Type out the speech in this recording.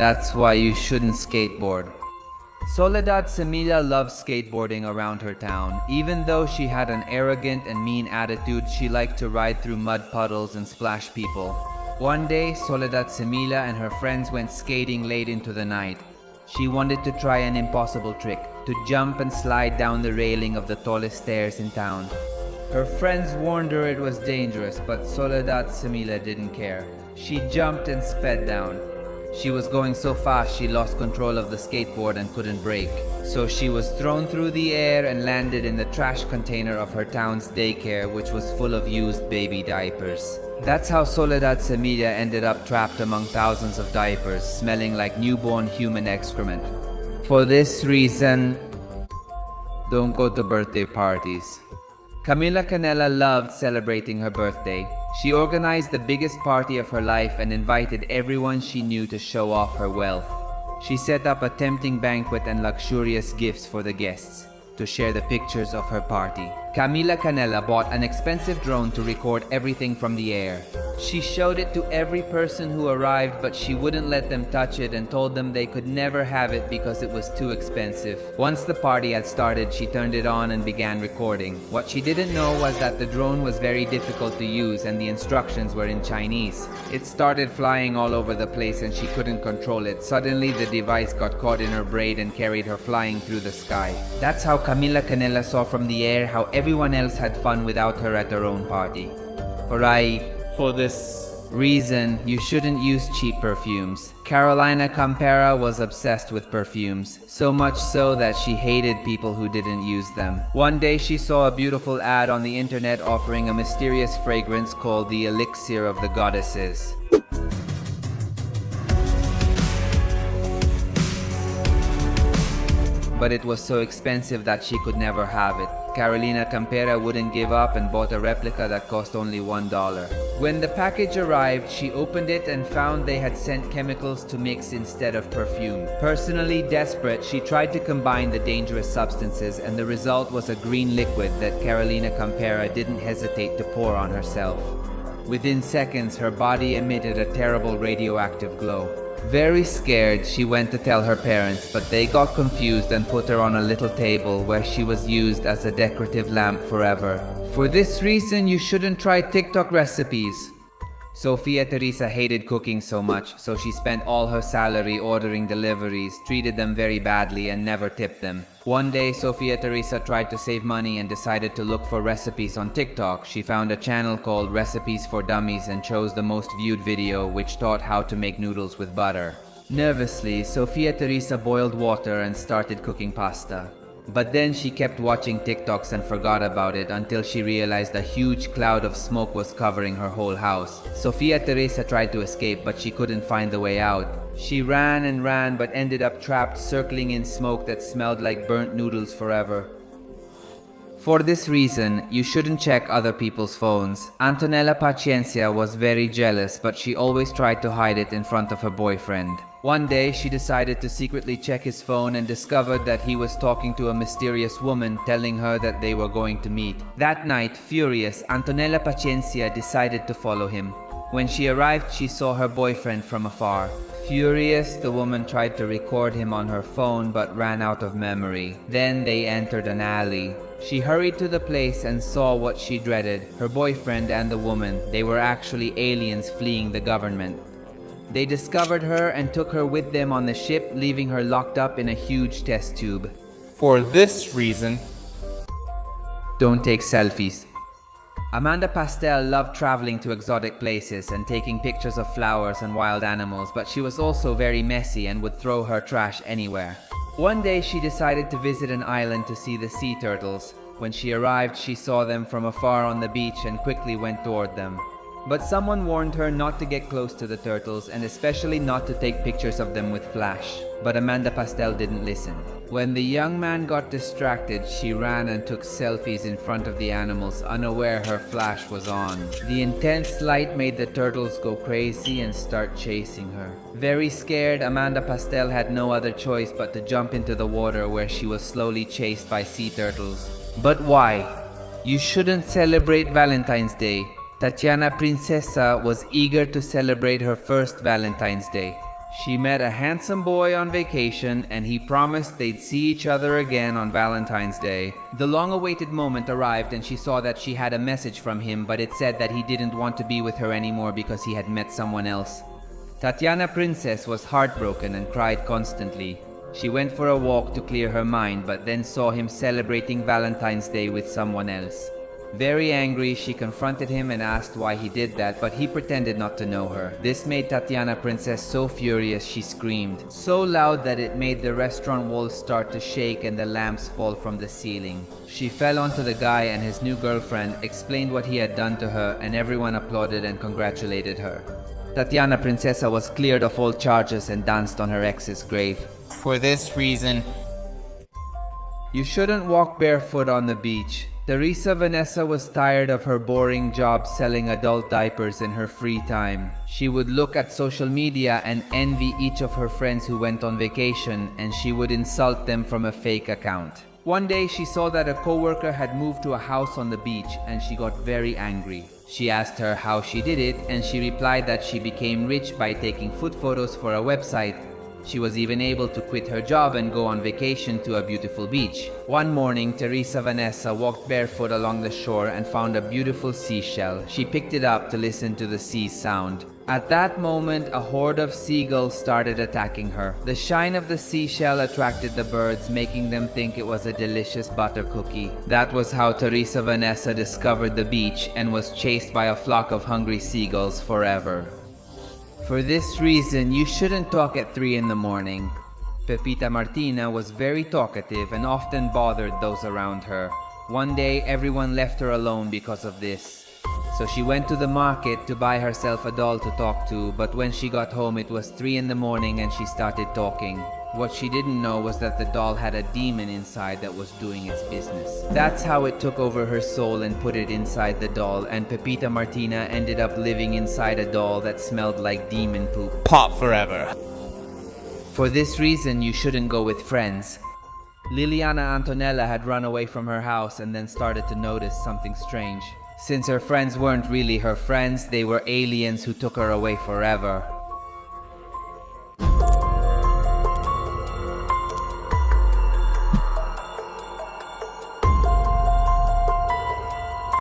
That's why you shouldn't skateboard. Soledad Semilla loved skateboarding around her town. Even though she had an arrogant and mean attitude, she liked to ride through mud puddles and splash people. One day, Soledad Semilla and her friends went skating late into the night. She wanted to try an impossible trick, to jump and slide down the railing of the tallest stairs in town. Her friends warned her it was dangerous, but Soledad Semilla didn't care. She jumped and sped down. She was going so fast she lost control of the skateboard and couldn't brake. So she was thrown through the air and landed in the trash container of her town's daycare, which was full of used baby diapers. That's how Soledad Semilla ended up trapped among thousands of diapers, smelling like newborn human excrement. For this reason, don't go to birthday parties. Camila Canela loved celebrating her birthday. She organized the biggest party of her life and invited everyone she knew to show off her wealth. She set up a tempting banquet and luxurious gifts for the guests to share the pictures of her party. Camila Canela bought an expensive drone to record everything from the air. She showed it to every person who arrived, but she wouldn't let them touch it and told them they could never have it because it was too expensive. Once the party had started, she turned it on and began recording. What she didn't know was that the drone was very difficult to use and the instructions were in Chinese. It started flying all over the place and she couldn't control it. Suddenly, the device got caught in her braid and carried her flying through the sky. That's how Camila Canela saw from the air how everyone else had fun without her at her own party. For this reason, you shouldn't use cheap perfumes. Carolina Campera was obsessed with perfumes, so much so that she hated people who didn't use them. One day she saw a beautiful ad on the internet offering a mysterious fragrance called the Elixir of the Goddesses. But it was so expensive that she could never have it. Carolina Campera wouldn't give up and bought a replica that cost only $1. When the package arrived, she opened it and found they had sent chemicals to mix instead of perfume. Personally desperate, she tried to combine the dangerous substances, and the result was a green liquid that Carolina Campera didn't hesitate to pour on herself. Within seconds, her body emitted a terrible radioactive glow. Very scared, she went to tell her parents, but they got confused and put her on a little table where she was used as a decorative lamp forever. For this reason, you shouldn't try TikTok recipes. Sofia Teresa hated cooking so much, so she spent all her salary ordering deliveries, treated them very badly, and never tipped them. One day, Sofia Teresa tried to save money and decided to look for recipes on TikTok. She found a channel called Recipes for Dummies and chose the most viewed video, which taught how to make noodles with butter. Nervously, Sofia Teresa boiled water and started cooking pasta. But then she kept watching TikToks and forgot about it until she realized a huge cloud of smoke was covering her whole house. Sofia Teresa tried to escape, but she couldn't find the way out. She ran and ran, but ended up trapped, circling in smoke that smelled like burnt noodles forever. For this reason, you shouldn't check other people's phones. Antonella Paciencia was very jealous, but she always tried to hide it in front of her boyfriend. One day, she decided to secretly check his phone and discovered that he was talking to a mysterious woman, telling her that they were going to meet. That night, furious, Antonella Paciencia decided to follow him. When she arrived, she saw her boyfriend from afar. Furious, the woman tried to record him on her phone but ran out of memory. Then they entered an alley. She hurried to the place and saw what she dreaded. Her boyfriend and the woman, they were actually aliens fleeing the government. They discovered her and took her with them on the ship, leaving her locked up in a huge test tube. For this reason, don't take selfies. Amanda Pastel loved traveling to exotic places and taking pictures of flowers and wild animals, but she was also very messy and would throw her trash anywhere. One day she decided to visit an island to see the sea turtles. When she arrived, she saw them from afar on the beach and quickly went toward them. But someone warned her not to get close to the turtles and especially not to take pictures of them with flash. But Amanda Pastel didn't listen. When the young man got distracted, she ran and took selfies in front of the animals, unaware her flash was on. The intense light made the turtles go crazy and start chasing her. Very scared, Amanda Pastel had no other choice but to jump into the water where she was slowly chased by sea turtles. But why? You shouldn't celebrate Valentine's Day. Tatiana Princesa was eager to celebrate her first Valentine's Day. She met a handsome boy on vacation and he promised they'd see each other again on Valentine's Day. The long-awaited moment arrived and she saw that she had a message from him, but it said that he didn't want to be with her anymore because he had met someone else. Tatiana Princess was heartbroken and cried constantly. She went for a walk to clear her mind, but then saw him celebrating Valentine's Day with someone else. Very angry, she confronted him and asked why he did that, but he pretended not to know her. This made Tatiana Princess so furious she screamed, so loud that it made the restaurant walls start to shake and the lamps fall from the ceiling. She fell onto the guy and his new girlfriend, explained what he had done to her, and everyone applauded and congratulated her. Tatiana Princesa was cleared of all charges and danced on her ex's grave. For this reason, you shouldn't walk barefoot on the beach. Teresa Vanessa was tired of her boring job selling adult diapers in her free time. She would look at social media and envy each of her friends who went on vacation, and she would insult them from a fake account. One day she saw that a coworker had moved to a house on the beach and she got very angry. She asked her how she did it and she replied that she became rich by taking food photos for a website. She was even able to quit her job and go on vacation to a beautiful beach. One morning, Teresa Vanessa walked barefoot along the shore and found a beautiful seashell. She picked it up to listen to the sea's sound. At that moment, a horde of seagulls started attacking her. The shine of the seashell attracted the birds, making them think it was a delicious butter cookie. That was how Teresa Vanessa discovered the beach and was chased by a flock of hungry seagulls forever. For this reason, you shouldn't talk at 3 in the morning. Pepita Martina was very talkative and often bothered those around her. One day, everyone left her alone because of this. So she went to the market to buy herself a doll to talk to, but when she got home it was 3 in the morning and she started talking. What she didn't know was that the doll had a demon inside that was doing its business. That's how it took over her soul and put it inside the doll, and Pepita Martina ended up living inside a doll that smelled like demon poop. pop forever. For this reason, you shouldn't go with friends. Liliana Antonella had run away from her house and then started to notice something strange. Since her friends weren't really her friends, they were aliens who took her away forever.